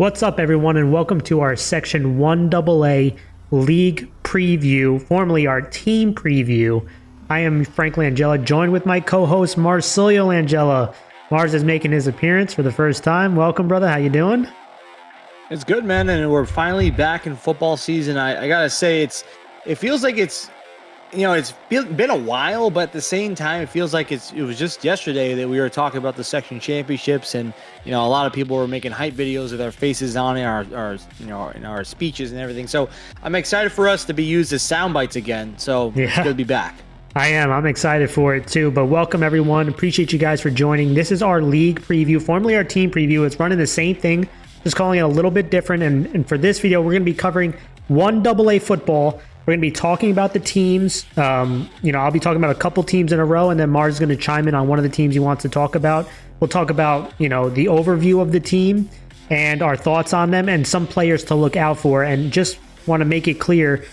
What's up, everyone, and welcome to our Section 1AA League Preview, formerly our Team Preview. I am Frank Langella, joined with my co-host Marsilio Langella. Mars is making his appearance for the first time. Welcome, brother. How you doing? It's good, man, and we're finally back in football season. I gotta say, it feels like it's been a while, but at the same time, it feels like it was just yesterday that we were talking about the section championships, and a lot of people were making hype videos with our faces on it, our speeches and everything. So I'm excited for us to be used as sound bites again. So it's good to be back. I'm excited for it too, but welcome everyone. Appreciate you guys for joining. This is our league preview, formerly our team preview. It's running the same thing, just calling it a little bit different. And for this video, we're going to be covering 1AA football. We're going to be talking about the teams. I'll be talking about a couple teams in a row, and then Mars is going to chime in on one of the teams he wants to talk about. We'll talk about, the overview of the team and our thoughts on them and some players to look out for. And just want to make it clear,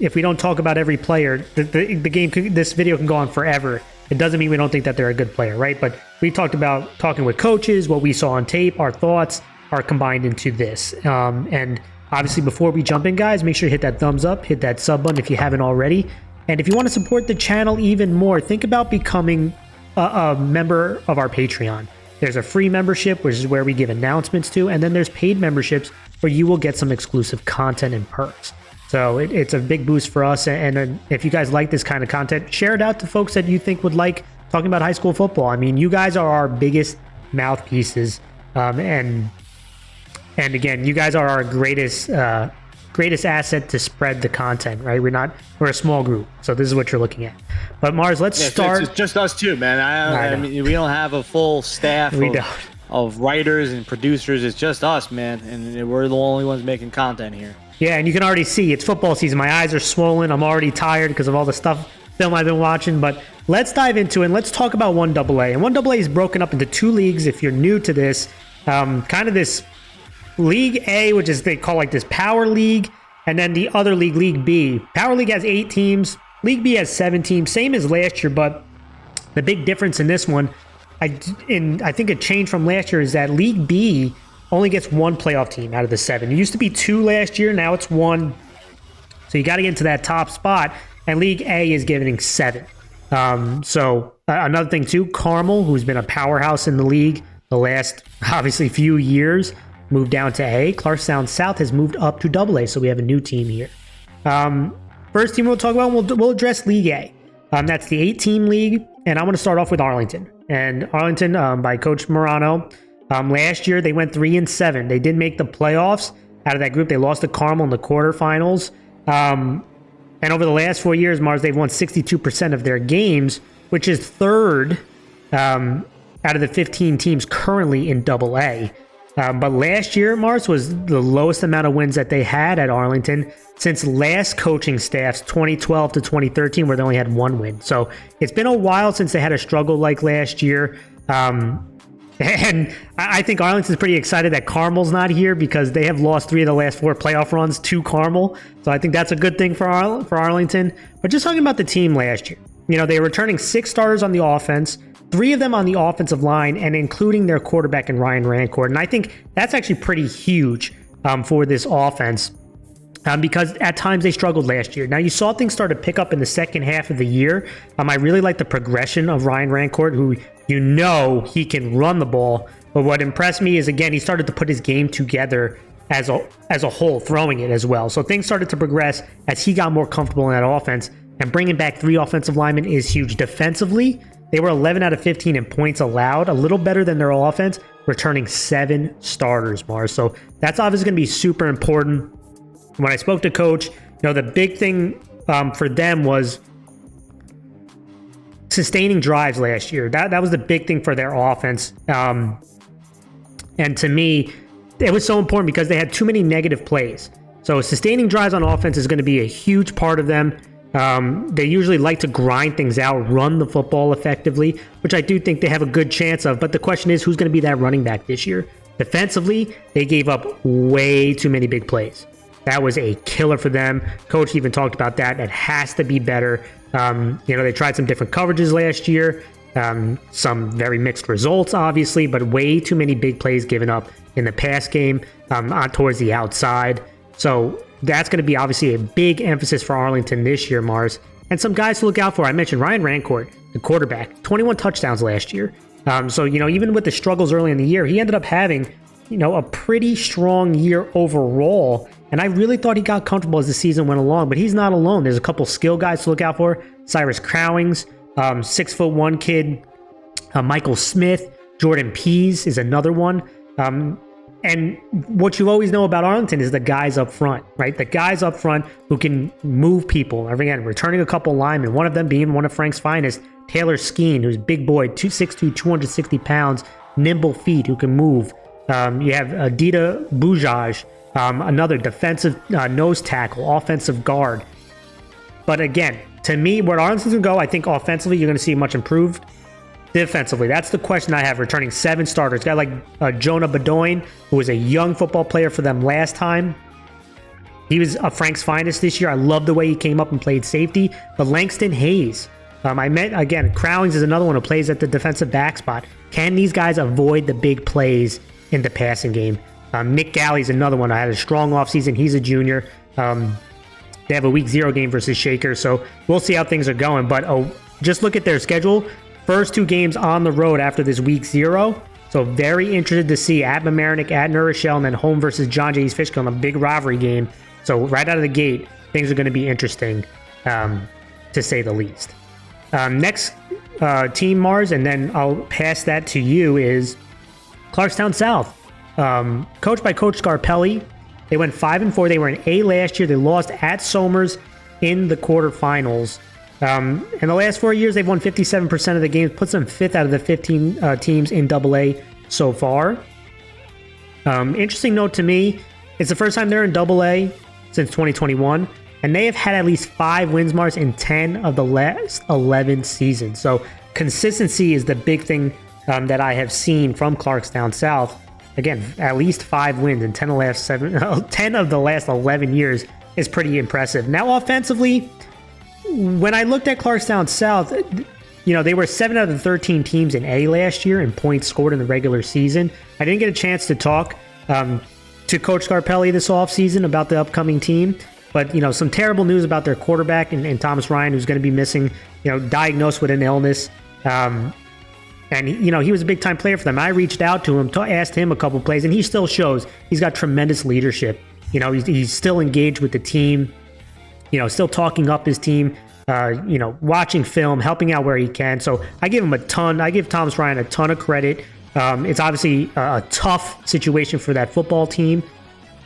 if we don't talk about every player, this video can go on forever. It doesn't mean we don't think that they're a good player, right? But we talked about talking with coaches, what we saw on tape, our thoughts are combined into this. And obviously, before we jump in, guys, make sure you hit that thumbs up, hit that sub button if you haven't already. And if you want to support the channel even more, think about becoming a member of our Patreon. There's a free membership, which is where we give announcements to, and then there's paid memberships where you will get some exclusive content and perks. So it's a big boost for us. And if you guys like this kind of content, share it out to folks that you think would like talking about high school football. I mean, you guys are our biggest mouthpieces, and again, you guys are our greatest asset to spread the content, right? We're a small group, so this is what you're looking at. But Mars, let's start. It's just us two, man. I mean, we don't have a full staff of writers and producers. It's just us, man, and we're the only ones making content here. Yeah, and you can already see it's football season. My eyes are swollen. I'm already tired because of all the film I've been watching. But let's dive into it and let's talk about 1AA. And 1AA is broken up into two leagues. If you're new to this, kind of this League A, which is they call like this Power League, and then the other league, League B. Power League has 8 teams. League B has 7 teams, same as last year, but the big difference in this one, I think a change from last year is that League B only gets 1 playoff team out of the 7. It used to be 2 last year, now it's 1. So you got to get into that top spot, and League A is giving 7. Another thing too, Carmel, who's been a powerhouse in the league the last, obviously, few years, moved down to A. Clarkstown South has moved up to AA, so we have a new team here. First team we'll talk about, we'll address League A. That's the 8-team league, and I want to start off with Arlington. And Arlington, by Coach Morano, last year they went 3-7. They didn't make the playoffs out of that group. They lost to Carmel in the quarterfinals. And over the last 4 years, Mars, they've won 62% of their games, which is third out of the 15 teams currently in AA. But last year, Mars, was the lowest amount of wins that they had at Arlington since last coaching staff's 2012 to 2013, where they only had 1 win. So it's been a while since they had a struggle like last year. And I think Arlington's pretty excited that Carmel's not here because they have lost 3 of the last 4 playoff runs to Carmel. So I think that's a good thing for Arlington. But just talking about the team last year, they were returning 6 starters on the offense, 3 of them on the offensive line, and including their quarterback in Ryan Rancourt. And I think that's actually pretty huge for this offense because at times they struggled last year. Now, you saw things start to pick up in the second half of the year. I really like the progression of Ryan Rancourt, who he can run the ball. But what impressed me is, again, he started to put his game together as a whole, throwing it as well. So things started to progress as he got more comfortable in that offense. And bringing back 3 offensive linemen is huge. Defensively, they were 11 out of 15 in points allowed, a little better than their offense, returning 7 starters, Mars. So that's obviously going to be super important. When I spoke to Coach, the big thing for them was sustaining drives last year. That was the big thing for their offense. And to me, it was so important because they had too many negative plays. So sustaining drives on offense is going to be a huge part of them. They usually like to grind things out, run the football effectively, which I do think they have a good chance of. But the question is, who's going to be that running back this year? Defensively, they gave up way too many big plays. That was a killer for them. Coach even talked about that. It has to be better. They tried some different coverages last year. Some very mixed results, obviously, but way too many big plays given up in the pass game towards the outside. So that's going to be obviously a big emphasis for Arlington this year, Mars. And some guys to look out for. I mentioned Ryan Rancourt, the quarterback, 21 touchdowns last year. So, even with the struggles early in the year, he ended up having, a pretty strong year overall. And I really thought he got comfortable as the season went along, but he's not alone. There's a couple skill guys to look out for. Cyrus Crowings, 6'1" kid. Michael Smith, Jordan Pease is another one. And what you always know about Arlington is the guys up front, right? The guys up front who can move people. Again, returning a couple linemen, one of them being one of Frank's finest, Taylor Skeen, who's a big boy, 262, 260 pounds, nimble feet, who can move. You have Adita Bujaj, another defensive nose tackle, offensive guard. But again, to me, where Arlington's going to go, I think offensively, you're going to see much improved. Defensively, that's the question I have. Returning 7 starters, a guy like Jonah Bedoin, who was a young football player for them last time. He was a Frank's finest this year. I love the way he came up and played safety. But Langston Hayes, Crowings is another one who plays at the defensive back spot. Can these guys avoid the big plays in the passing game? Nick Galley's another one. I had a strong offseason. He's a junior. They have a week 0 game versus Shaker, so we'll see how things are going. But just look at their schedule. First 2 games on the road after this week 0. So very interested to see at Mamaroneck, at Rochelle, and then home versus Jay East Fishkill in a big rivalry game. So right out of the gate, things are going to be interesting, to say the least. Next team, Mars, and then I'll pass that to you, is Clarkstown South. Coached by Coach Scarpelli. They went 5-4. They were in A last year. They lost at Somers in the quarterfinals. In the last 4 years, they've won 57% of the games, puts them 5th out of the 15 teams in AA so far. Interesting note to me, it's the first time they're in AA since 2021, and they have had at least 5 wins, Mars, in 10 of the last 11 seasons. So consistency is the big thing that I have seen from Clarkstown South. Again, at least 5 wins in 10 of the last 11 years is pretty impressive. Now, offensively, when I looked at Clarkstown South, they were 7 out of the 13 teams in A last year in points scored in the regular season. I didn't get a chance to talk to Coach Scarpelli this offseason about the upcoming team, but, some terrible news about their quarterback and Thomas Ryan, who's going to be missing, diagnosed with an illness. And, he was a big-time player for them. I reached out to him, asked him a couple plays, and he still shows he's got tremendous leadership. He's still engaged with the team, still talking up his team, watching film, helping out where he can. So I give Thomas Ryan a ton of credit. It's obviously a tough situation for that football team,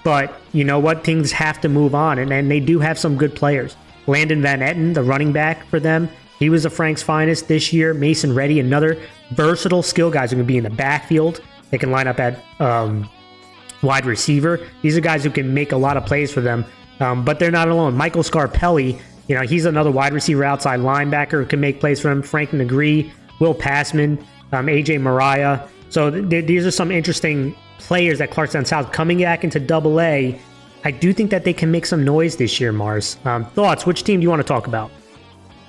but you know what? Things have to move on, and they do have some good players. Landon Van Etten, the running back for them, he was a Frank's finest this year. Mason Reddy, another versatile skill guys who can be in the backfield. They can line up at wide receiver. These are guys who can make a lot of plays for them, but they're not alone. Michael Scarpelli, he's another wide receiver, outside linebacker who can make plays for him. Frank Negree, Will Passman, AJ Mariah. So these are some interesting players that Clarkstown South coming back into AA. I do think that they can make some noise this year, Mars. Thoughts? Which team do you want to talk about?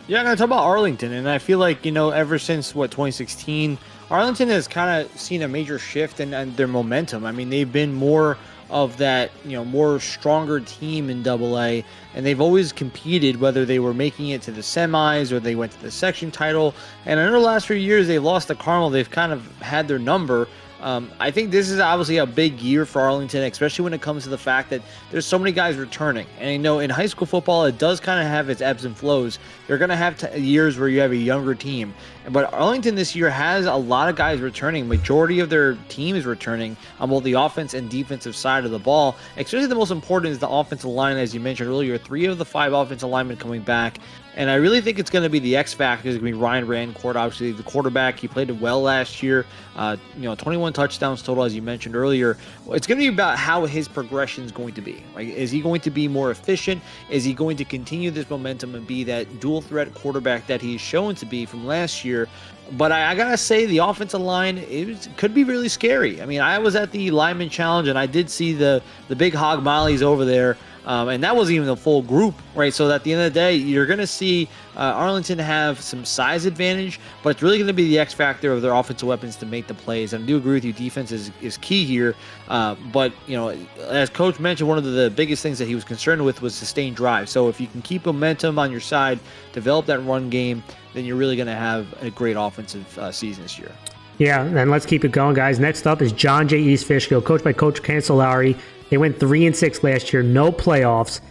Yeah, I'm going to talk about Arlington, and I feel like, ever since, 2016, Arlington has kind of seen a major shift in their momentum. I mean, they've been more of that, more stronger team in AA, and they've always competed, whether they were making it to the semis or they went to the section title. And in the last few years, they lost to Carmel. They've kind of had their number. I think this is obviously a big year for Arlington, especially when it comes to the fact that there's so many guys returning. And in high school football, it does kind of have its ebbs and flows. You're going to have years where you have a younger team. But Arlington this year has a lot of guys returning. Majority of their team is returning on both the offense and defensive side of the ball. Especially the most important is the offensive line, as you mentioned earlier. 3 of the 5 offensive linemen coming back. And I really think it's going to be the X factor. It's going to be Ryan Rancourt, obviously the quarterback. He played well last year. 21 touchdowns total, as you mentioned earlier. It's going to be about how his progression is going to be. Like, is he going to be more efficient? Is he going to continue this momentum and be that dual threat quarterback that he's shown to be from last year? But I gotta say, the offensive line could be really scary. I mean, I was at the lineman challenge and I did see the big hog mollies over there. and that wasn't even the full group, right? So at the end of the day, you're going to see Arlington have some size advantage, but it's really going to be the X factor of their offensive weapons to make the plays. And I do agree with you, defense is key here. But, as Coach mentioned, one of the biggest things that he was concerned with was sustained drive. So if you can keep momentum on your side, develop that run game, then you're really going to have a great offensive season this year. Yeah, and let's keep it going, guys. Next up is John Jay East Fishkill, coached by Coach Cancelari. They went 3-6 last year, no playoffs.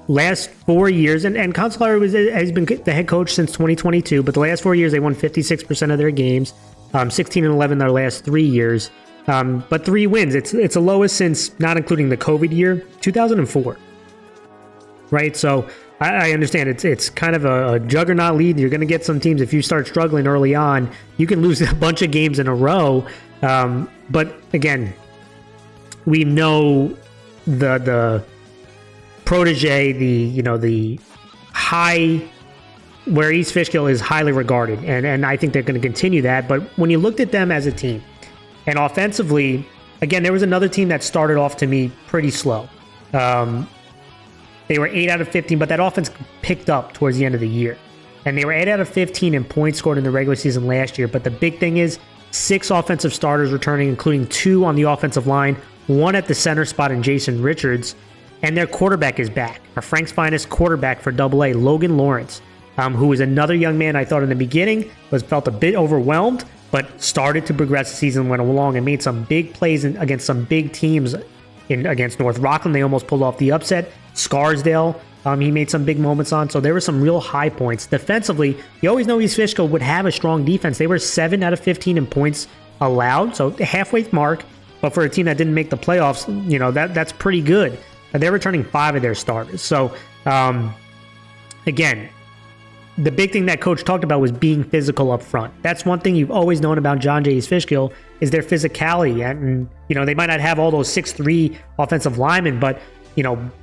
Last 4 years, and Cancelari has been the head coach since 2022, but the last 4 years they won 56% of their games, 16-11 their last 3 years, but 3 wins. It's the lowest since, not including the COVID year, 2004. Right, so I understand it's kind of a juggernaut lead. You're going to get some teams, if you start struggling early on, you can lose a bunch of games in a row. But again, we know the protege, the high, where East Fishkill is highly regarded, and I think they're going to continue that. But when you looked at them as a team, and offensively, again, there was another team that started off to me pretty slow. They were 8 out of 15, but that offense picked up towards the end of the year. And they were 8 out of 15 in points scored in the regular season last year. But the big thing is 6 offensive starters returning, including 2 on the offensive line, 1 at the center spot in Jason Richards. And their quarterback is back. Our Frank's finest quarterback for AA, Logan Lawrence, who was another young man I thought in the beginning felt a bit overwhelmed, but started to progress as the season went along and made some big plays against some big teams. Against North Rockland, they almost pulled off the upset. Scarsdale, he made some big moments on. So there were some real high points. Defensively, you always know East Fishkill would have a strong defense. They were 7 out of 15 in points allowed, so halfway mark. But for a team that didn't make the playoffs, that's pretty good. They're returning 5 of their starters. So, again, the big thing that Coach talked about was being physical up front. That's one thing you've always known about John Jay East Fishkill is their physicality. And, they might not have all those 6'3" offensive linemen, but,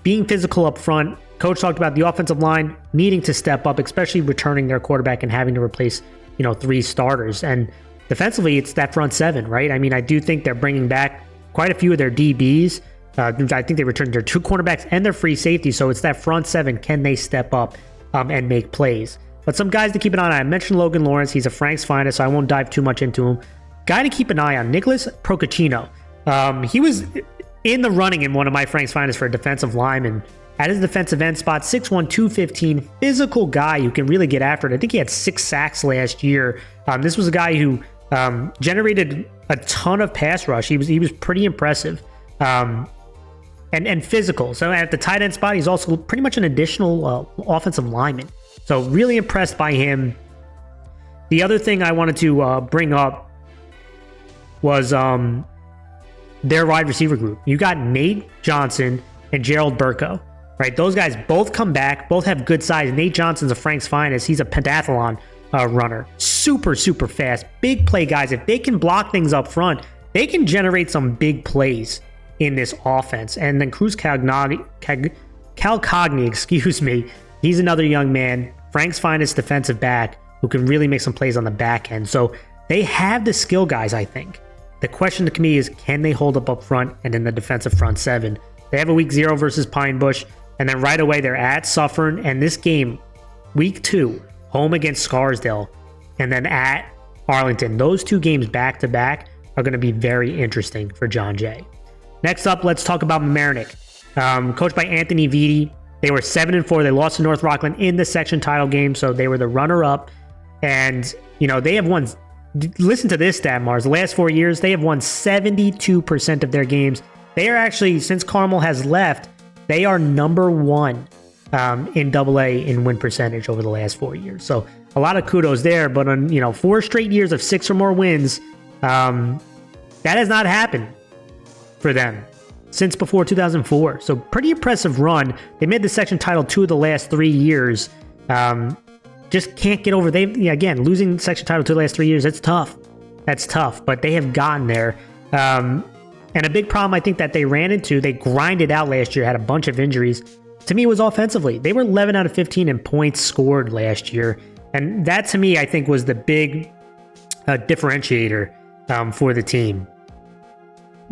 being physical up front. Coach talked about the offensive line needing to step up, especially returning their quarterback and having to replace, 3 starters. And defensively, it's that front 7, right? I mean, I do think they're bringing back quite a few of their DBs. I think they returned their 2 cornerbacks and their free safety. So it's that front 7. Can they step up and make plays? But some guys to keep an eye on. I mentioned Logan Lawrence. He's a Frank's finest, so I won't dive too much into him. Guy to keep an eye on, Nicholas Procaccino. He was in the running in one of my Frank's finest for a defensive lineman. At his defensive end spot, 6'1", 215, physical guy who can really get after it. I think he had 6 sacks last year. This was a guy who generated a ton of pass rush. He was pretty impressive. And physical. So at the tight end spot, he's also pretty much an additional offensive lineman. So really impressed by him. The other thing I wanted to bring up was their wide receiver group. You got Nate Johnson and Gerald Burko, right? Those guys both come back, both have good size. Nate Johnson's a Frank's finest. He's a pentathlon runner. Super, super fast. Big play guys. If they can block things up front, they can generate some big plays in this offense. And then Cruz Calcagni, he's another young man, Frank's finest defensive back who can really make some plays on the back end. So they have the skill guys, I think. The question to me is, can they hold up front and in the defensive front 7? They have a week 0 versus Pine Bush, and then right away they're at Suffern, and this game, week 2, home against Scarsdale, and then at Arlington. Those 2 games back-to-back are going to be very interesting for John Jay. Next up, let's talk about Mamaroneck. Coached by Anthony Vitti. They were 7-4. They lost to North Rockland in the section title game, so they were the runner-up. And, they have won, listen to this stat, Mars. The last 4 years, they have won 72% of their games. They are actually, since Carmel has left, they are number 1 in AA in win percentage over the last 4 years. So a lot of kudos there, but on, 4 straight years of 6 or more wins, that has not happened for them since before 2004. So pretty impressive run. They made the section title 2 of the last 3 years. Just can't get over. Again, losing section title 2 of the last 3 years, that's tough. That's tough, but they have gotten there. And a big problem I think that they ran into, they grinded out last year, had a bunch of injuries. To me, was offensively. They were 11 out of 15 in points scored last year. And that, to me, I think was the big differentiator for the team.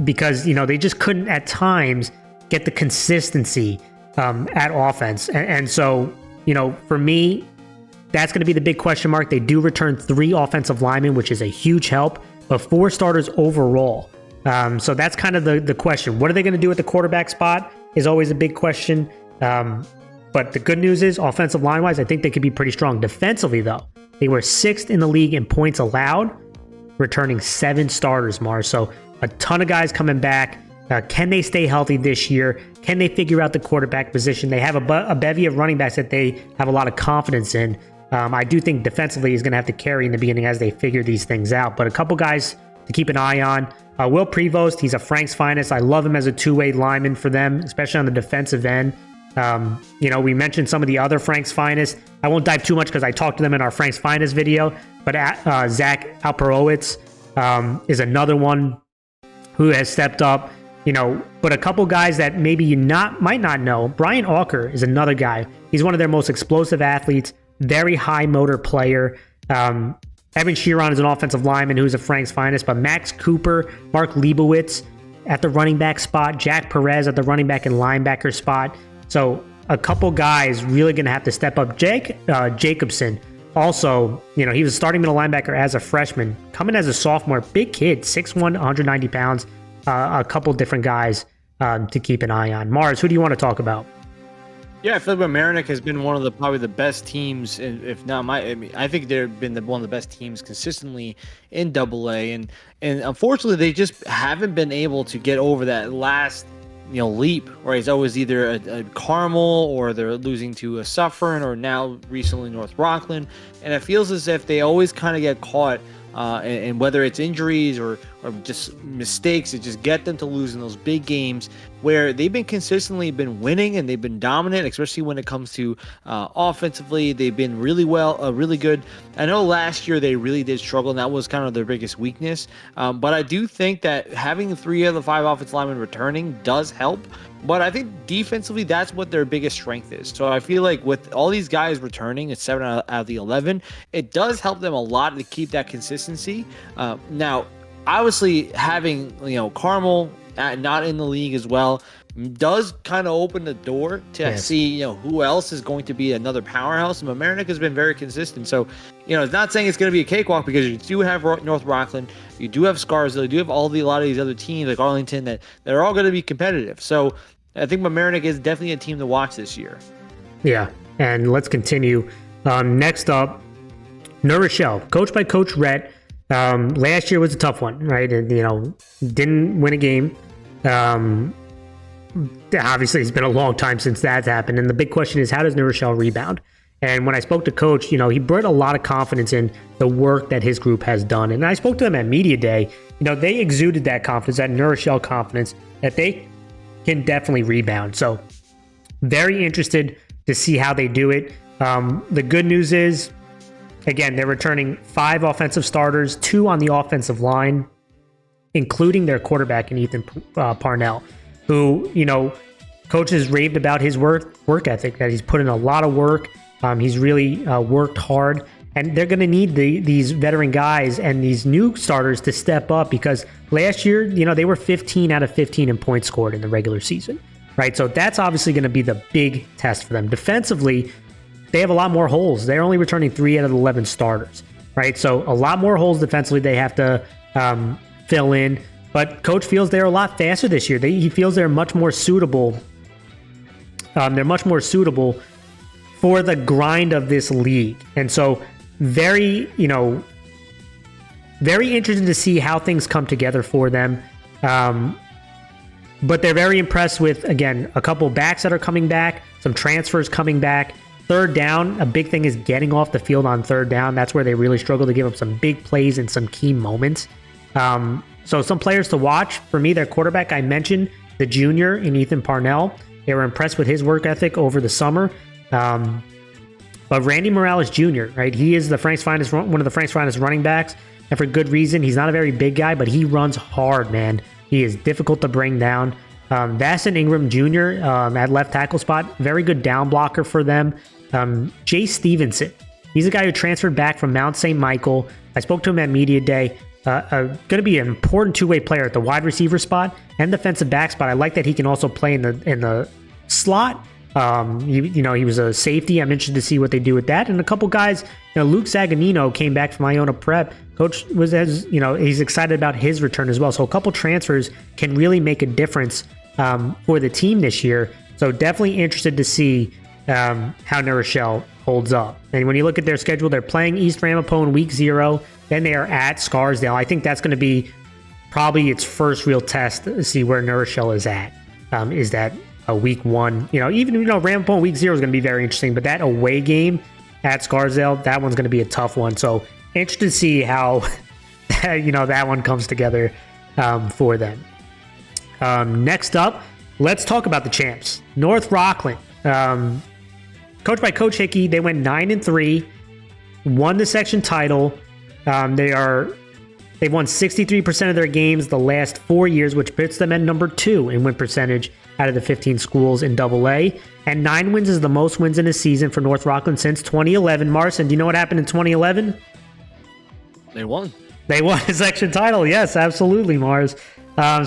Because, they just couldn't at times get the consistency at offense. And so, for me, that's going to be the big question mark. They do return 3 offensive linemen, which is a huge help, but 4 starters overall. So that's kind of the question. What are they going to do at the quarterback spot is always a big question. But the good news is, offensive line-wise, I think they could be pretty strong. Defensively, though, they were 6th in the league in points allowed, returning 7 starters, Mars. So a ton of guys coming back. Can they stay healthy this year? Can they figure out the quarterback position? They have a bevy of running backs that they have a lot of confidence in. I do think defensively is going to have to carry in the beginning as they figure these things out. But a couple guys to keep an eye on. Will Prevost, he's a Frank's finest. I love him as a two-way lineman for them, especially on the defensive end. We mentioned some of the other Frank's finest. I won't dive too much because I talked to them in our Frank's finest video. But Zach Alperowitz is another one who has stepped up. But a couple guys that maybe you might not know. Brian Alker is another guy. He's one of their most explosive athletes, very high motor player. Evan Sheeran is an offensive lineman who's a Frank's finest, but Max Cooper, Mark Leibowitz at the running back spot, Jack Perez at the running back and linebacker spot. So a couple guys really going to have to step up. Jake Jacobson, also, he was a starting middle linebacker as a freshman, coming as a sophomore, big kid, 6'1", 190 pounds. A couple different guys to keep an eye on. Mars, who do you want to talk about? Yeah, I feel like Mamaroneck has been one of probably the best teams, if not I think they've been one of the best teams consistently in AA, and unfortunately they just haven't been able to get over that last leap, where it's always either a Carmel or they're losing to a Suffern or now recently North Rockland, and it feels as if they always kind of get caught. And whether it's injuries or just mistakes that just get them to lose in those big games where they've been consistently winning and they've been dominant, especially when it comes to offensively. They've been really good. I know last year they really did struggle, and that was kind of their biggest weakness. But I do think that having 3 of the 5 offensive linemen returning does help. But I think defensively, that's what their biggest strength is. So I feel like with all these guys returning, it's 7 out of the 11, it does help them a lot to keep that consistency. Now, obviously, having Carmel not in the league as well does kind of open the door to see who else is going to be another powerhouse. And Mamaroneck has been very consistent. So it's not saying it's going to be a cakewalk, because you do have North Rockland, you do have Scarsdale, you do have a lot of these other teams like Arlington that they're all going to be competitive. So I think Mamaroneck is definitely a team to watch this year. Yeah, and let's continue. Next up, New Rochelle, coached by Coach Rhett. Last year was a tough one, right? And didn't win a game. Obviously, it's been a long time since that's happened, and the big question is, how does New Rochelle rebound? And when I spoke to Coach, he brought a lot of confidence in the work that his group has done. And I spoke to them at Media Day. They exuded that confidence, that New Rochelle confidence, that they can definitely rebound. So very interested to see how they do it. The good news is, again, they're returning 5 offensive starters, 2 on the offensive line, including their quarterback in Ethan Parnell, who, coaches raved about his work ethic, that he's put in a lot of work. He's really worked hard, and they're going to need these veteran guys and these new starters to step up, because last year, they were 15 out of 15 in points scored in the regular season, right? So that's obviously going to be the big test for them. Defensively, they have a lot more holes. They're only returning 3 out of 11 starters, right? So a lot more holes defensively they have to fill in. But Coach feels they're a lot faster this year. He feels they're much more suitable. They're much more suitable for the grind of this league. And so very interested to see how things come together for them. But they're very impressed with, again, a couple backs that are coming back, some transfers coming back. Third down, a big thing is getting off the field on third down. That's where they really struggle to give up some big plays in some key moments. So some players to watch. For me, their quarterback, I mentioned the junior in Ethan Parnell. They were impressed with his work ethic over the summer. But Randy Morales Jr., right? He is one of the Frank's finest running backs, and for good reason. He's not a very big guy, but he runs hard, man. He is difficult to bring down. Vasson Ingram Jr. At left tackle spot, very good down blocker for them. Jay Stevenson, he's a guy who transferred back from Mount St. Michael. I spoke to him at Media Day. going to be an important two-way player at the wide receiver spot and defensive back spot. I like that he can also play in the slot. He was a safety. I'm interested to see what they do with that. And a couple guys, Luke Zaganino came back from Iona Prep. Coach he's excited about his return as well. So a couple transfers can really make a difference for the team this year. So definitely interested to see how New Rochelle holds up. And when you look at their schedule, they're playing East Ramapo in week 0. Then they are at Scarsdale. I think that's going to be probably its first real test to see where New Rochelle is at. Is that a week 1? Ramapo in week 0 is going to be very interesting, but that away game at Scarsdale, that one's going to be a tough one. So interested to see how that one comes together for them. Next up, let's talk about the champs, North Rockland. Coached by Coach Hickey, they went 9-3, won the section title. They've won 63% of their games the last 4 years, which puts them at number 2 in win percentage out of the 15 schools in AA. And 9 wins is the most wins in a season for North Rockland since 2011. Marcin, do you know what happened in 2011? They won. They won a section title. Yes, absolutely, Mars.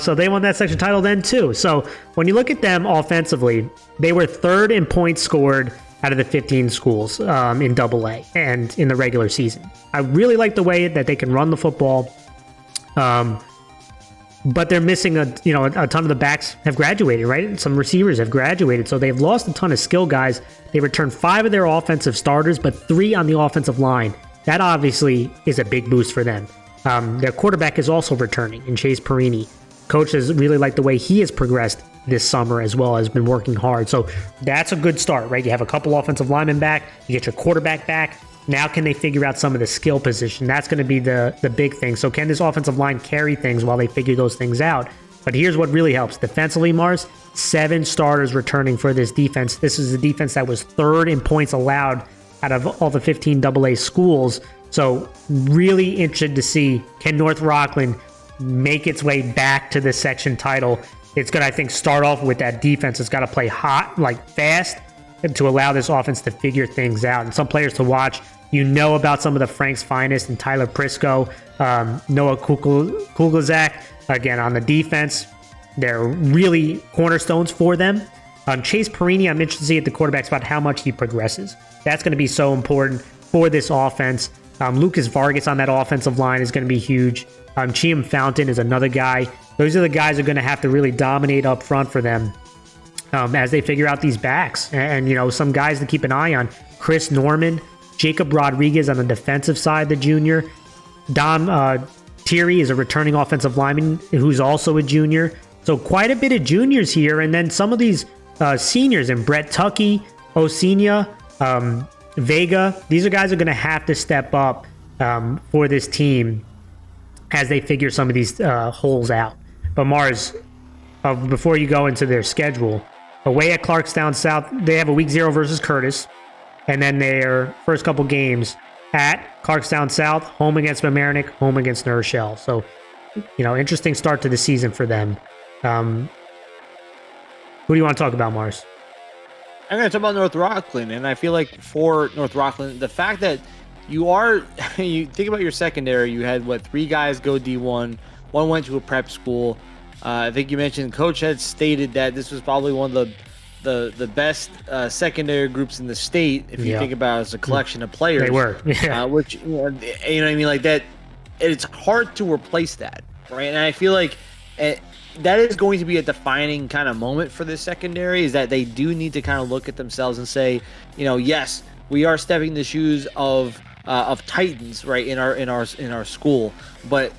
So they won that section title then too. So when you look at them offensively, they were 3rd in points scored out of the 15 schools in AA and in the regular season. I really like the way that they can run the football, but they're missing a ton of the backs have graduated, right? Some receivers have graduated, so they've lost a ton of skill guys. They returned 5 of their offensive starters, but 3 on the offensive line. That obviously is a big boost for them. Their quarterback is also returning in Chase Perini. Coaches really like the way he has progressed this summer as well, has been working hard. So that's a good start, right? You have a couple offensive linemen back, you get your quarterback back. Now can they figure out some of the skill position? That's going to be the big thing. So can this offensive line carry things while they figure those things out? But here's what really helps. Defensively, Mars, 7 starters returning for this defense. This is a defense that was 3rd in points allowed out of all the 15 AA schools. So really interested to see, can North Rockland make its way back to the section title? It's going to, I think, start off with that defense. It's got to play hot, like fast, to allow this offense to figure things out. And some players to watch, about some of the Frank's finest and Tyler Prisco, Noah Kuglazak. Again, on the defense, they're really cornerstones for them. Chase Perini, I'm interested to see at the quarterback spot how much he progresses. That's going to be so important for this offense. Lucas Vargas on that offensive line is going to be huge. Chiam Fountain is another guy. Those are the guys who are going to have to really dominate up front for them as they figure out these backs. And some guys to keep an eye on. Chris Norman, Jacob Rodriguez on the defensive side, the junior. Dom Thierry is a returning offensive lineman who's also a junior. So quite a bit of juniors here. And then some of these seniors, and Brett Tuckey, Osina, Vega. These are guys who are going to have to step up for this team as they figure some of these holes out. But Mars, before you go into their schedule, away at Clarkstown South, they have a week 0 versus Curtis. And then their first couple games at Clarkstown South, home against Mamaroneck, home against New Rochelle. So, interesting start to the season for them. Who do you want to talk about, Mars? I'm going to talk about North Rockland, and I feel like for North Rockland, the fact that you think about your secondary, you had 3 guys go D1, 1 went to a prep school. I think you mentioned Coach had stated that this was probably one of the best secondary groups in the state, if you think about it as a collection of players. They were, which you know what I mean, like that. It's hard to replace that, right? And I feel like that is going to be a defining kind of moment for this secondary, is that they do need to kind of look at themselves and say, yes, we are stepping the shoes of titans, right, in our school, but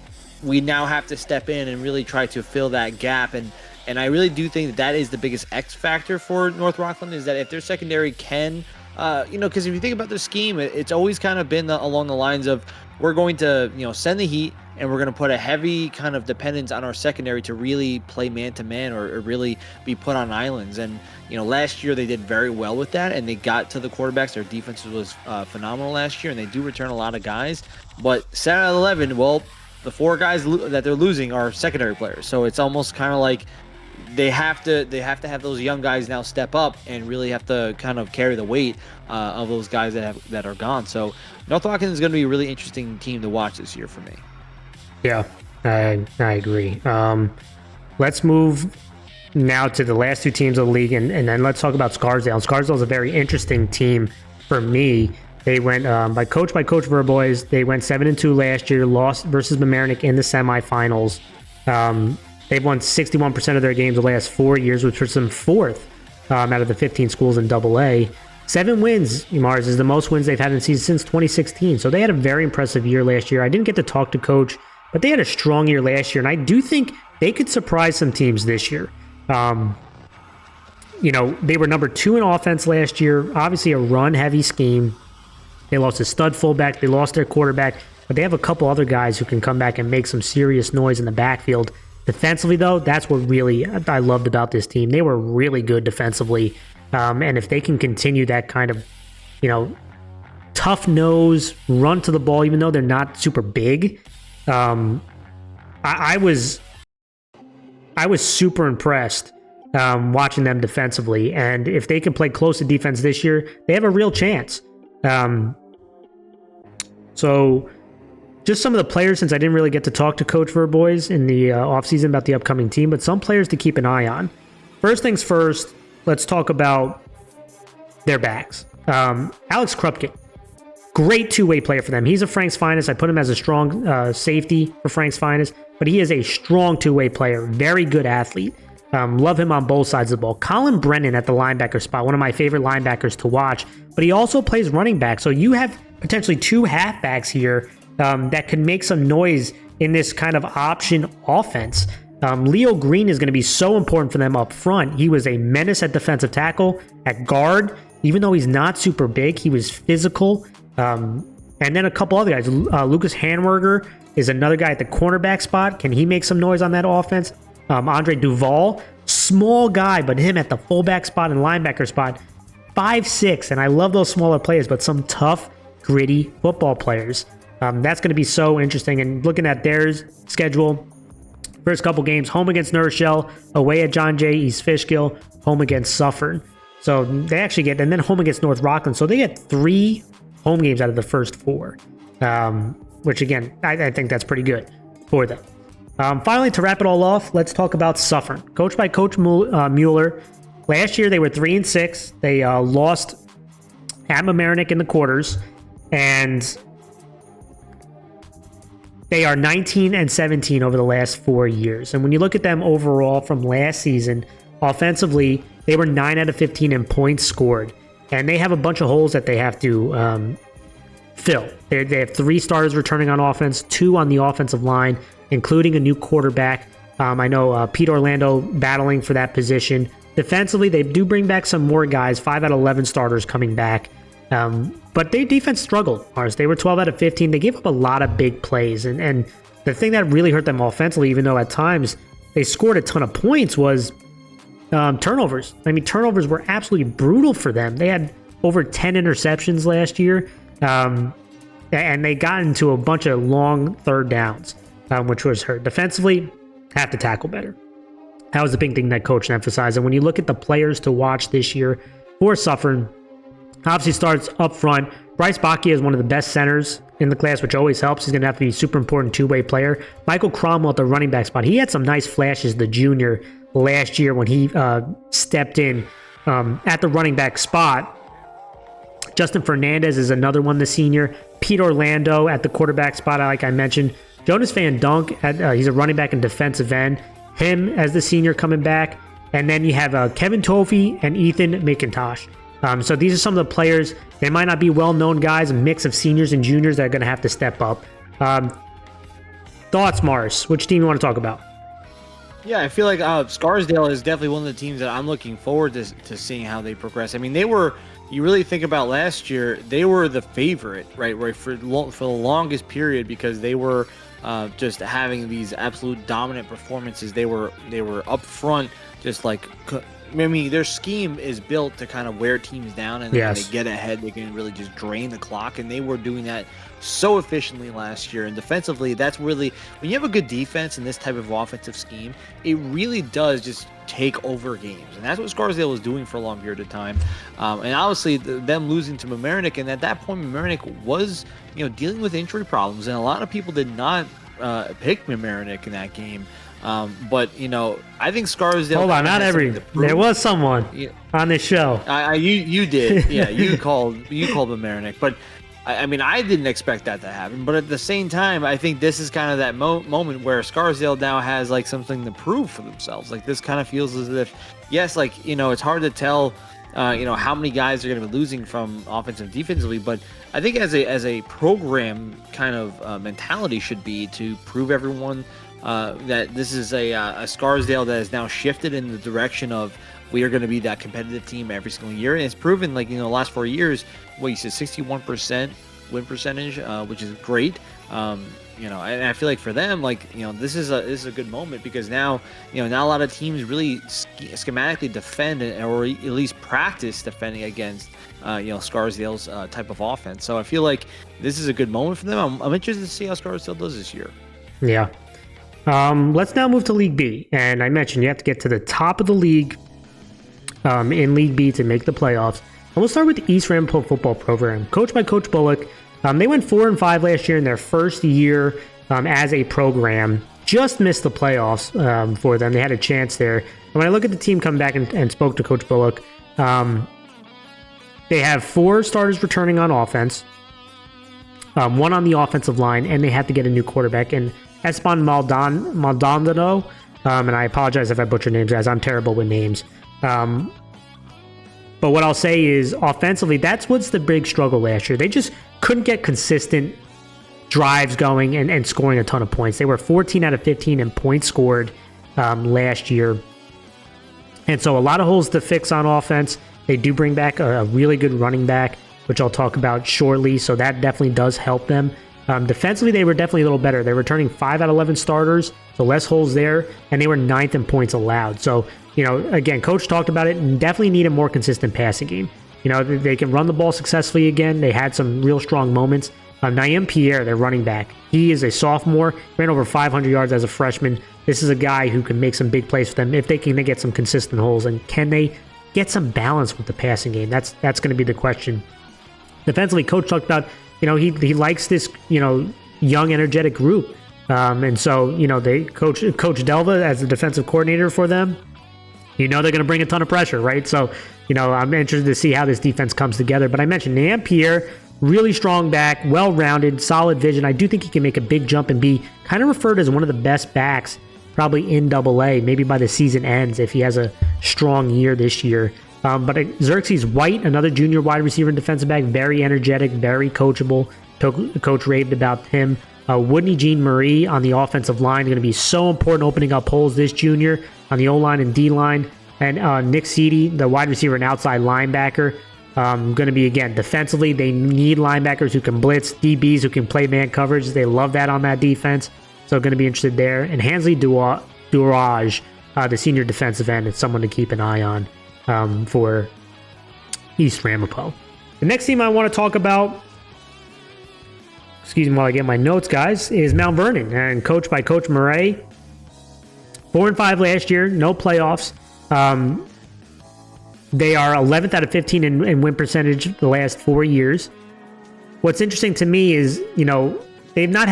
we now have to step in and really try to fill that gap. And I really do think that is the biggest X factor for North Rockland, is that if their secondary can, because if you think about their scheme, it's always kind of been along the lines of, we're going to, send the heat, and we're going to put a heavy kind of dependence on our secondary to really play man-to-man or really be put on islands. And, last year they did very well with that, and they got to the quarterbacks. Their defense was phenomenal last year, and they do return a lot of guys. But 7 out of 11, well, the 4 guys that they're losing are secondary players. So it's almost kind of like they have to have those young guys now step up and really have to kind of carry the weight of those guys that are gone. So North Rockland is going to be a really interesting team to watch this year for me. Yeah, I agree. Let's move now to the last two teams of the league, and then let's talk about Scarsdale. Scarsdale is a very interesting team for me. They went by Coach Verbois. They went 7-2 last year, lost versus Mamaroneck in the semifinals. They've won 61% of their games the last 4 years, which puts them fourth out of the 15 schools in AA. 7 wins, Mars, is the most wins they've had in the season since 2016. So they had a very impressive year last year. I didn't get to talk to Coach, but they had a strong year last year, and I do think they could surprise some teams this year. They were number 2 in offense last year. Obviously, a run-heavy scheme. They lost a stud fullback. They lost their quarterback, but they have a couple other guys who can come back and make some serious noise in the backfield. Defensively, though, that's what really I loved about this team. They were really good defensively. And if they can continue that kind of, tough nose, run to the ball, even though they're not super big, I was super impressed watching them defensively. And if they can play close to defense this year, they have a real chance. So just some of the players, since I didn't really get to talk to Coach Verbois in the offseason about the upcoming team, but some players to keep an eye on. First things first, let's talk about their backs. Alex Krupke, great two-way player for them. He's a Frank's finest. I put him as a strong safety for Frank's finest, but he is a strong two-way player, very good athlete. Love him on both sides of the ball. Colin Brennan at the linebacker spot, one of my favorite linebackers to watch, but he also plays running back. So you have potentially 2 halfbacks here that can make some noise in this kind of option offense. Leo Green is going to be so important for them up front. He was a menace at defensive tackle, at guard. Even though he's not super big, he was physical. And then a couple other guys. Lucas Hanwerger is another guy at the cornerback spot. Can he make some noise on that offense? Andre Duval, small guy, but him at the fullback spot and linebacker spot, 5'6", and I love those smaller players, but some tough, gritty football players. That's going to be so interesting. And looking at their schedule, first couple games, home against Rochelle, away at Jay East Fishkill, home against Suffern. So they actually get, and then home against North Rockland. So they get 3 home games out of the first 4, which again, I think that's pretty good for them. Finally, to wrap it all off, let's talk about Suffern. Coached by Coach Mueller. Last year, they were 3-6. They lost at Mamaroneck in the quarters, and they are 19-17 over the last 4 years. And when you look at them overall from last season, offensively, they were 9 out of 15 in points scored. And they have a bunch of holes that they have to fill. They have 3 starters returning on offense, 2 on the offensive line, including a new quarterback. I know Pete Orlando battling for that position. Defensively, they do bring back some more guys, 5 out of 11 starters coming back. But their defense struggled, Mars. They were 12 out of 15. They gave up a lot of big plays. And the thing that really hurt them offensively, even though at times they scored a ton of points, was turnovers. I mean, turnovers were absolutely brutal for them. They had over 10 interceptions last year, and they got into a bunch of long third downs, which was hurt. Defensively, have to tackle better. That was the big thing that coach emphasized. And when you look at the players to watch this year for Suffern, obviously starts up front. Bryce Bacchia is one of the best centers in the class, which always helps. He's going to have to be a super important two-way player. Michael Cromwell at the running back spot. He had some nice flashes, the junior, last year when he stepped in at the running back spot. Justin Fernandez is another one, the senior. Pete Orlando at the quarterback spot, like I mentioned. Jonas Van Dunk, he's a running back and defensive end. Him as the senior coming back. And then you have Kevin Toffey and Ethan McIntosh. So these are some of the players. They might not be well-known guys, a mix of seniors and juniors that are going to have to step up. Thoughts, Mars? Which team you want to talk about? Yeah, I feel like Scarsdale is definitely one of the teams that I'm looking forward to seeing how they progress. I mean, they were, you really think about last year, they were the favorite, right for the longest period because they were just having these absolute dominant performances. They were up front, just like, I mean, their scheme is built to kind of wear teams down, and when they get ahead, they can really just drain the clock, and they were doing that so efficiently last year. And defensively, that's really, when you have a good defense in this type of offensive scheme, it really does just take over games, and that's what Scarsdale was doing for a long period of time. And obviously, them losing to Mamaroneck, and at that point, Mamaroneck was, dealing with injury problems, and a lot of people did not pick Mamaroneck in that game. But I think Scarsdale. Hold on, not every. There was someone on this show. You did, yeah. You called Mamaroneck, but I mean, I didn't expect that to happen. But at the same time, I think this is kind of that moment where Scarsdale now has like something to prove for themselves. Like this kind of feels as if, yes, like it's hard to tell, how many guys are going to be losing from offensive and defensively, but I think as a program kind of mentality should be to prove everyone. That this is a Scarsdale that has now shifted in the direction of we are going to be that competitive team every single year, and it's proven like the last 4 years. What you said, 61% win percentage, which is great. And I feel like for them, like this is a good moment because now not a lot of teams really schematically defend or at least practice defending against Scarsdale's type of offense. So I feel like this is a good moment for them. I'm interested to see how Scarsdale does this year. Yeah. Let's now move to League B. And I mentioned you have to get to the top of the league in League B to make the playoffs. And we'll start with the East Ramapo football program, coached by Coach Bullock. They went 4-5 last year in their first year as a program. Just missed the playoffs for them. They had a chance there. And when I look at the team come back and spoke to Coach Bullock, they have 4 starters returning on offense, 1 on the offensive line, and they have to get a new quarterback. And Espan Maldonado, and I apologize if I butcher names, guys. I'm terrible with names. But what I'll say is, offensively, that's what's the big struggle last year. They just couldn't get consistent drives going and scoring a ton of points. They were 14 out of 15 in points scored last year. And so a lot of holes to fix on offense. They do bring back a really good running back, which I'll talk about shortly. So that definitely does help them. Defensively, they were definitely a little better. They were returning 5 out of 11 starters, so less holes there, and they were 9th in points allowed. So, again, Coach talked about it, and definitely need a more consistent passing game. They can run the ball successfully again. They had some real strong moments. Naim Pierre, their running back, he is a sophomore, ran over 500 yards as a freshman. This is a guy who can make some big plays for them if they can get some consistent holes, and can they get some balance with the passing game? That's going to be the question. Defensively, Coach talked about he likes this, young, energetic group. And so, they Coach Delva as the defensive coordinator for them, they're going to bring a ton of pressure, right? So, I'm interested to see how this defense comes together. But I mentioned Nam Pierre, really strong back, well-rounded, solid vision. I do think he can make a big jump and be kind of referred as one of the best backs probably in AA, maybe by the season ends if he has a strong year this year. But Xerxes White, another junior wide receiver and defensive back, very energetic, very coachable. Coach raved about him. Woodney Jean Marie on the offensive line going to be so important, opening up holes this junior on the O-line and D-line. And Nick Seedy, the wide receiver and outside linebacker, going to be, again, defensively, they need linebackers who can blitz, DBs who can play man coverage. They love that on that defense. So going to be interested there. And Hansley Durage, the senior defensive end, is someone to keep an eye on. For East Ramapo. The next team I want to talk about, excuse me while I get my notes, guys, is Mount Vernon, and coached by Coach Murray. 4-5 last year, no playoffs. They are 11th out of 15 in win percentage the last 4 years. What's interesting to me is, they have not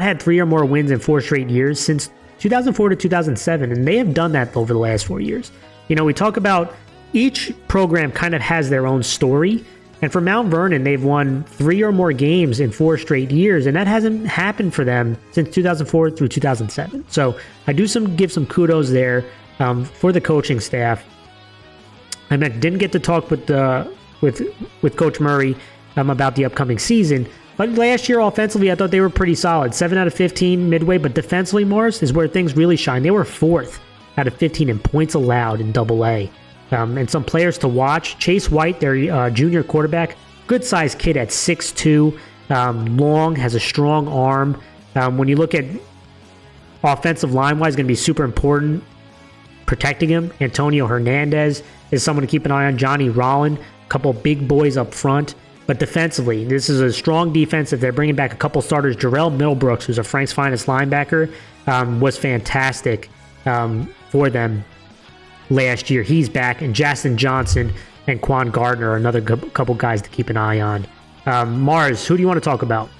had 3 or more wins in 4 straight years since 2004 to 2007, and they have done that over the last 4 years. We talk about each program kind of has their own story. And for Mount Vernon, they've won 3 or more games in 4 straight years. And that hasn't happened for them since 2004 through 2007. So I do give some kudos there for the coaching staff. I didn't get to talk with Coach Murray about the upcoming season. But last year, offensively, I thought they were pretty solid. 7 out of 15 midway. But defensively, Morris, is where things really shine. They were 4th out of 15 in points allowed in AA. And some players to watch. Chase White, their junior quarterback, good-sized kid at 6'2", long, has a strong arm. When you look at offensive line-wise, going to be super important protecting him. Antonio Hernandez is someone to keep an eye on. Johnny Rollin, a couple big boys up front. But defensively, this is a strong defense. If they're bringing back a couple starters, Jarrell Middlebrooks, who's a Frank's finest linebacker, was fantastic for them last year. He's back, and Justin Johnson and Quan Gardner are another couple guys to keep an eye on. Mars, who do you want to talk about?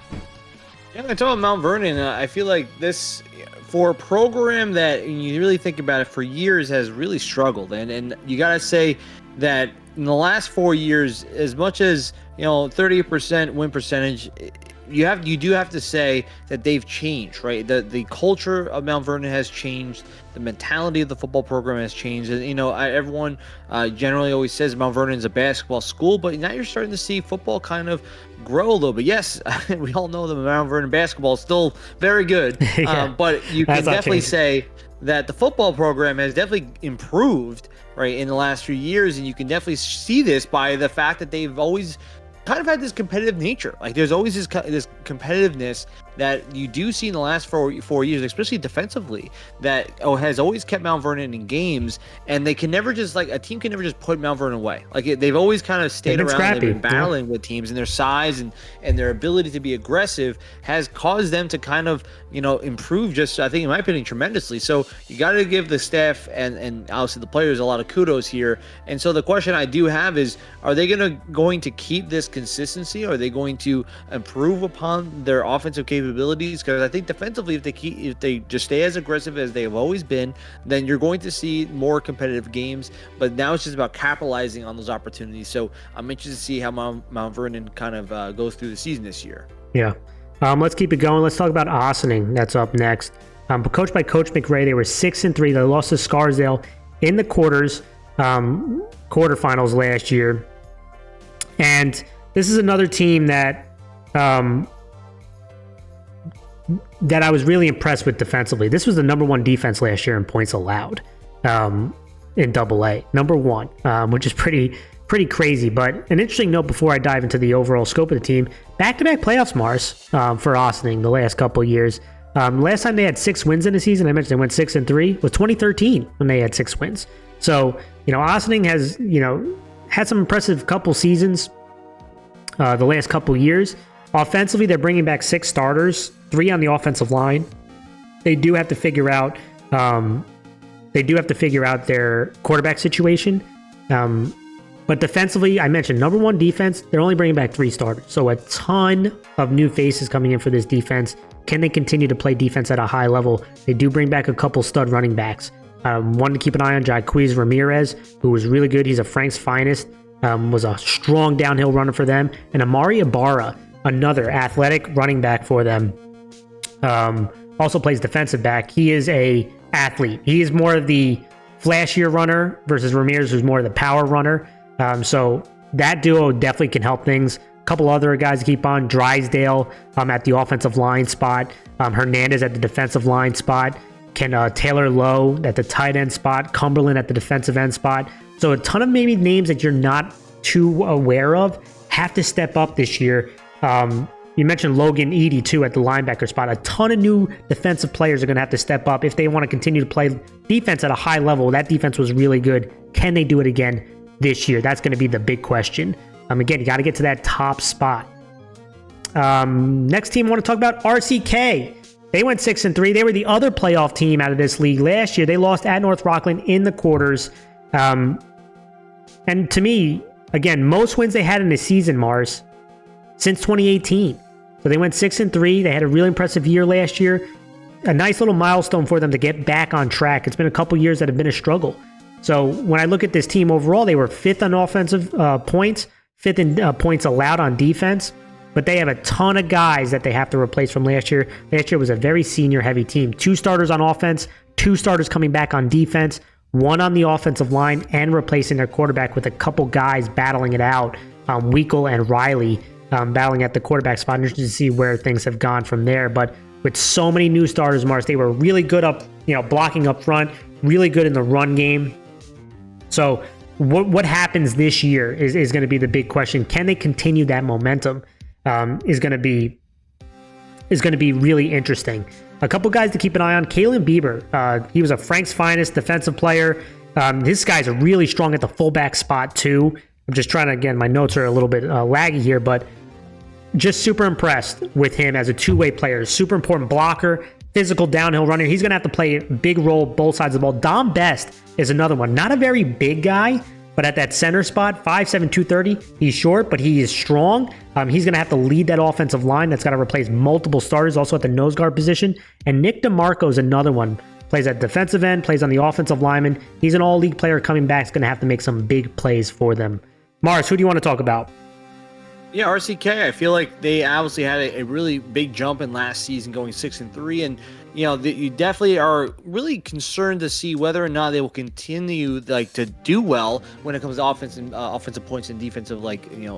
Yeah, I talk about Mount Vernon. I feel like this, for a program that, and you really think about it, for years has really struggled, and you got to say that in the last 4 years, as much as 30% win percentage, you do have to say that they've changed, right? The culture of Mount Vernon has changed. The mentality of the football program has changed. And, everyone generally always says Mount Vernon is a basketball school, but now you're starting to see football kind of grow a little bit. Yes, we all know that Mount Vernon basketball is still very good, Yeah, but you can definitely changing. say that the football program has definitely improved, right, in the last few years, and you can definitely see this by the fact that they've always kind of had this competitive nature. Like, there's always this competitiveness that you do see in the last four years, especially defensively, that has always kept Mount Vernon in games, and they can never just, like, a team can never just put Mount Vernon away. Like, they've always kind of stayed around. Scrappy. They've been battling with teams, and their size and their ability to be aggressive has caused them to kind of, improve, just, I think, in my opinion, tremendously. So you got to give the staff and obviously the players a lot of kudos here. And so the question I do have is, are they going to keep this consistency? Are they going to improve upon their offensive capabilities? Because I think defensively, if they just stay as aggressive as they have always been, then you're going to see more competitive games. But now it's just about capitalizing on those opportunities. So I'm interested to see how Mount Vernon kind of goes through the season this year. Yeah. Let's keep it going. Let's talk about Ossining. That's up next. Coached by Coach McRae, they were 6-3. They lost to Scarsdale in the quarterfinals last year. And this is another team that I was really impressed with defensively. This was the number one defense last year in points allowed in Double-A. Number one, which is pretty crazy. But an interesting note before I dive into the overall scope of the team, back-to-back playoffs, Mars, for Ossining the last couple of years. Last time they had 6 wins in a season, I mentioned they went 6-3, was 2013 when they had 6 wins. So, Ossining has, had some impressive couple seasons the last couple years. Offensively, they're bringing back 6 starters, 3 on the offensive line. They do have to figure out their quarterback situation. But defensively, I mentioned number one defense, they're only bringing back 3 starters. So a ton of new faces coming in for this defense. Can they continue to play defense at a high level? They do bring back a couple stud running backs. One to keep an eye on, Jaquiz Ramirez, who was really good. He's a Frank's finest, was a strong downhill runner for them. And Amari Ibarra, another athletic running back for them. Also plays defensive back. He is a athlete. He is more of the flashier runner versus Ramirez, who's more of the power runner. So that duo definitely can help things. A couple other guys to keep on. Drysdale at the offensive line spot. Hernandez at the defensive line spot. Taylor Lowe at the tight end spot. Cumberland at the defensive end spot. So a ton of maybe names that you're not too aware of have to step up this year. You mentioned Logan Edey, too, at the linebacker spot. A ton of new defensive players are going to have to step up if they want to continue to play defense at a high level. That defense was really good. Can they do it again this year? That's going to be the big question. Again, you got to get to that top spot. Next team I want to talk about, RCK. They went 6-3. They were the other playoff team out of this league last year. They lost at North Rockland in the quarters. And to me, again, most wins they had in a season, Mars, since 2018. So they went 6-3. They had a really impressive year last year. A nice little milestone for them to get back on track. It's been a couple years that have been a struggle. So when I look at this team overall, they were 5th on offensive points, 5th in points allowed on defense, but they have a ton of guys that they have to replace from last year. Last year was a very senior-heavy team. 2 starters on offense, 2 starters coming back on defense, 1 on the offensive line, and replacing their quarterback with a couple guys battling it out, Weekle and Riley battling at the quarterback spot. Interested to see where things have gone from there. But with so many new starters, Mars, they were really good up, blocking up front, really good in the run game. So what happens this year is going to be the big question. Can they continue that momentum? Is going to be really interesting. A couple guys to keep an eye on. Kalen Bieber. He was a Frank's finest defensive player. This guy's really strong at the fullback spot too. I'm just trying to, again, my notes are a little bit laggy here, but just super impressed with him as a two-way player. Super important blocker, physical downhill runner. He's going to have to play a big role both sides of the ball. Dom Best is another one. Not a very big guy, But at that center spot, 5'7", 230, he's short, but he is strong. He's going to have to lead that offensive line. That's got to replace multiple starters, also at the nose guard position. And Nick DeMarco is another one. Plays at defensive end, plays on the offensive lineman. He's an all-league player coming back. He's going to have to make some big plays for them. Mars, who do you want to talk about? Yeah, RCK. I feel like they obviously had a really big jump in last season, going 6-3, and you definitely are really concerned to see whether or not they will continue to do well when it comes to offensive points and defensive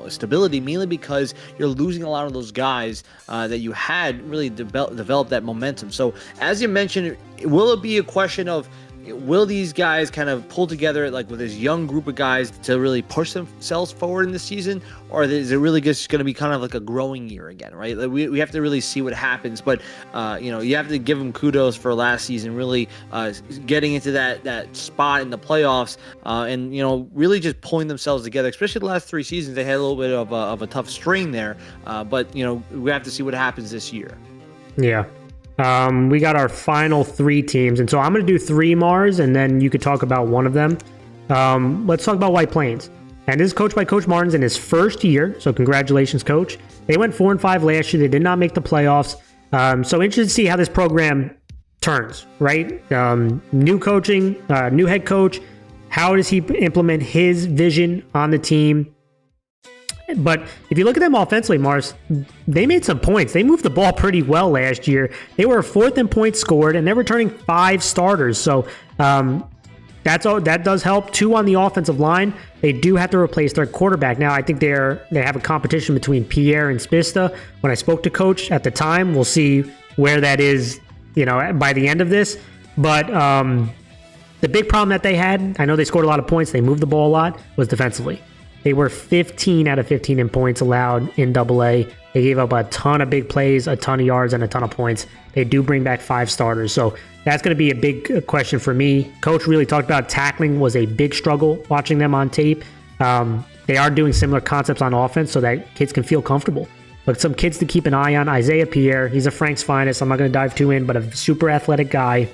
stability. Mainly because you're losing a lot of those guys that you had really developed that momentum. So as you mentioned, will it be a question of, will these guys kind of pull together with this young group of guys to really push themselves forward in the season, or is it really just going to be kind of like a growing year again, right? We have to really see what happens, but you have to give them kudos for last season, really getting into that spot in the playoffs, and really just pulling themselves together. Especially the last 3 seasons, they had a little bit of a tough string there, but we have to see what happens this year. Yeah. We got our final 3 teams, and so I'm going to do 3, Mars, and then you could talk about one of them. Let's talk about White Plains. And this is coached by Coach Martins in his first year, so congratulations, Coach. They went 4-5 last year. They did not make the playoffs. So interested to see how this program turns, right? New coaching, new head coach. How does he implement his vision on the team? But if you look at them offensively, Mars, they made some points. They moved the ball pretty well last year. They were 4th in points scored, and they're returning 5 starters. So that does help. 2 on the offensive line. They do have to replace their quarterback. Now, I think they have a competition between Pierre and Spista. When I spoke to Coach at the time, we'll see where that is, by the end of this. But the big problem that they had, I know they scored a lot of points, they moved the ball a lot, was defensively. They were 15 out of 15 in points allowed in AA. They gave up a ton of big plays, a ton of yards, and a ton of points. They do bring back 5 starters. So that's going to be a big question for me. Coach really talked about tackling was a big struggle watching them on tape. They are doing similar concepts on offense so that kids can feel comfortable. But some kids to keep an eye on. Isaiah Pierre, he's a Frank's finest. I'm not going to dive too in, but a super athletic guy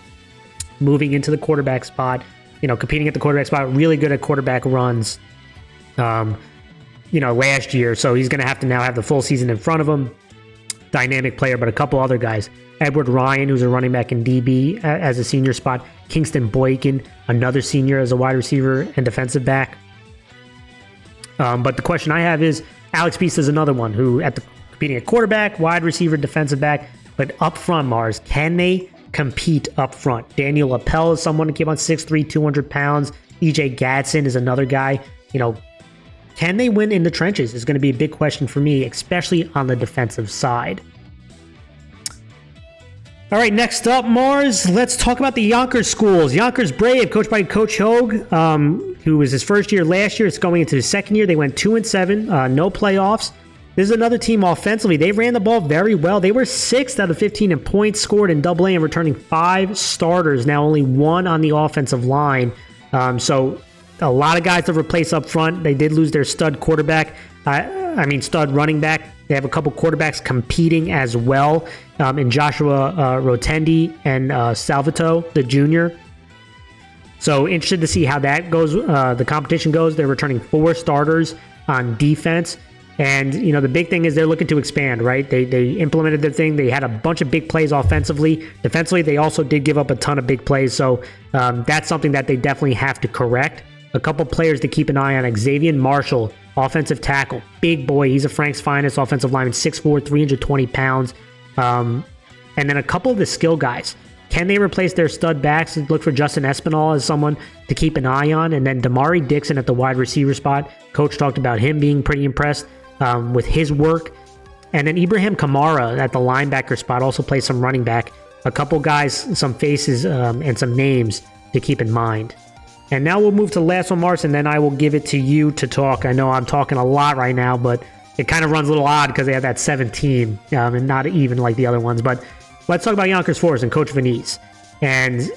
moving into the quarterback spot, competing at the quarterback spot, really good at quarterback runs. Last year, so he's going to have to now have the full season in front of him. Dynamic player, but a couple other guys. Edward Ryan, who's a running back in DB as a senior spot. Kingston Boykin, another senior as a wide receiver and defensive back. But the question I have is, Alex Beast is another one who competing at quarterback, wide receiver, defensive back, but up front, Mars, can they compete up front? Daniel Appel is someone to keep on 6'3", 200 pounds. EJ Gadsden is another guy. Can they win in the trenches is going to be a big question for me, especially on the defensive side. All right, next up, Mars, let's talk about the Yonkers schools. Yonkers Brave, coached by Coach Hogue, who was his first year last year. It's going into his second year. They went 2-7, no playoffs. This is another team offensively. They ran the ball very well. They were 6th out of 15 in points scored in AA and returning 5 starters. Now only 1 on the offensive line. So a lot of guys to replace up front. They did lose their stud quarterback. Stud running back. They have a couple quarterbacks competing as well in Joshua Rotendi and Salvato, the junior. So interested to see how that goes. The competition goes. They're returning 4 starters on defense. And, the big thing is they're looking to expand, right? They implemented their thing. They had a bunch of big plays offensively. Defensively, they also did give up a ton of big plays. So that's something that they definitely have to correct. A couple players to keep an eye on. Xavier Marshall, offensive tackle. Big boy. He's a Frank's finest offensive lineman, 6'4", 320 pounds. And then a couple of the skill guys. Can they replace their stud backs? Look for Justin Espinal as someone to keep an eye on. And then Damari Dixon at the wide receiver spot. Coach talked about him being pretty impressed with his work. And then Ibrahim Kamara at the linebacker spot also plays some running back. A couple guys, some faces, and some names to keep in mind. And now we'll move to the last one, Mars, and then I will give it to you to talk. I know I'm talking a lot right now, but it kind of runs a little odd because they have that 17 and not even like the other ones. But let's talk about Yonkers Forest and Coach Venice. And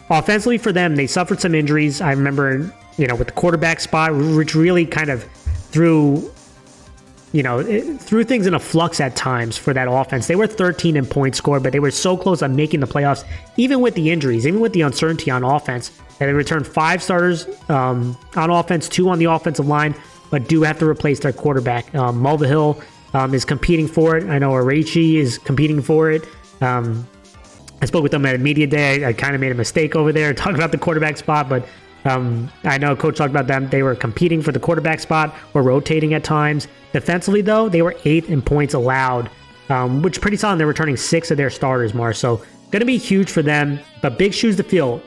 offensively for them, they suffered some injuries. I remember, with the quarterback spot, which really kind of threw threw things in a flux at times for that offense. They were 13 in points scored, but they were so close on making the playoffs, even with the injuries, even with the uncertainty on offense. And they returned 5 starters on offense, 2 on the offensive line, but do have to replace their quarterback. Mulvihill is competing for it. I know Arachi is competing for it. I spoke with them at media day. I kind of made a mistake over there talking about the quarterback spot, but I know Coach talked about them. They were competing for the quarterback spot or rotating at times. Defensively, though, they were 8th in points allowed, which is pretty solid. They're returning 6 of their starters, Mars. So going to be huge for them, but big shoes to fill.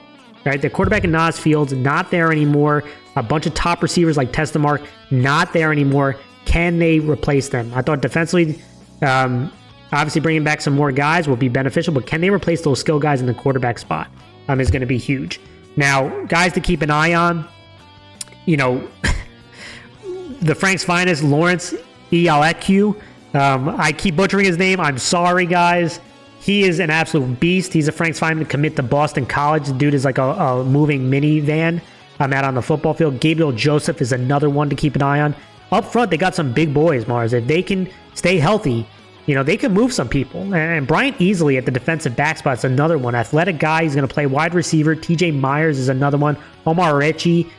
Right, the quarterback in Nas Fields not there anymore. A bunch of top receivers like Testamark not there anymore. Can they replace them? I thought defensively, obviously bringing back some more guys will be beneficial, but can they replace those skill guys in the quarterback spot? Is going to be huge. Now, guys to keep an eye on, the Frank's finest, Lawrence Ialeku. I keep butchering his name. I'm sorry, guys. He is an absolute beast. He's a Frank's Fineman commit to Boston College. The dude is like a moving minivan out on the football field. Gabriel Joseph is another one to keep an eye on. Up front, they got some big boys, Mars. If they can stay healthy, they can move some people. And Bryant Easley at the defensive back spot is another one. Athletic guy. He's going to play wide receiver. TJ Myers is another one. Omar Rechi.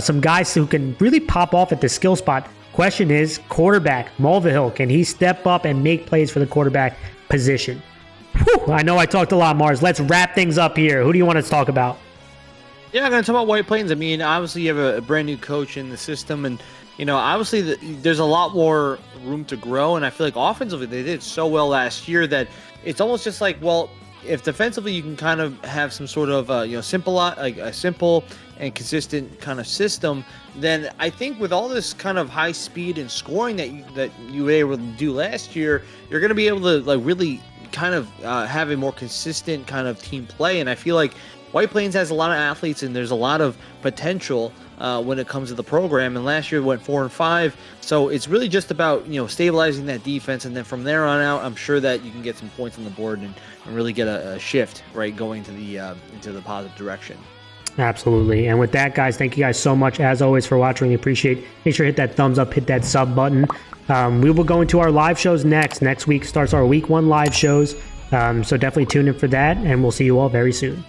Some guys who can really pop off at the skill spot. Question is, quarterback, Mulvihill, can he step up and make plays for the quarterback position? Whew, I know I talked a lot, Mars. Let's wrap things up here. Who do you want to talk about? Yeah, I'm going to talk about White Plains. I mean, obviously you have a brand new coach in the system, and obviously there's a lot more room to grow. And I feel like offensively they did so well last year that it's almost just like, well, if defensively you can kind of have some sort of simple and consistent kind of system, then I think with all this kind of high speed and scoring that you were able to do last year, you're going to be able to really kind of have a more consistent kind of team play. And I feel like White Plains has a lot of athletes and there's a lot of potential when it comes to the program. And last year it went 4-5. So it's really just about, stabilizing that defense. And then from there on out, I'm sure that you can get some points on the board and really get a shift going to into the positive direction. Absolutely. And with that, guys, thank you guys so much, as always, for watching. We appreciate it. Make sure to hit that thumbs up, hit that sub button. We will go into our live shows next. Next week starts our week 1 live shows. So definitely tune in for that, and we'll see you all very soon.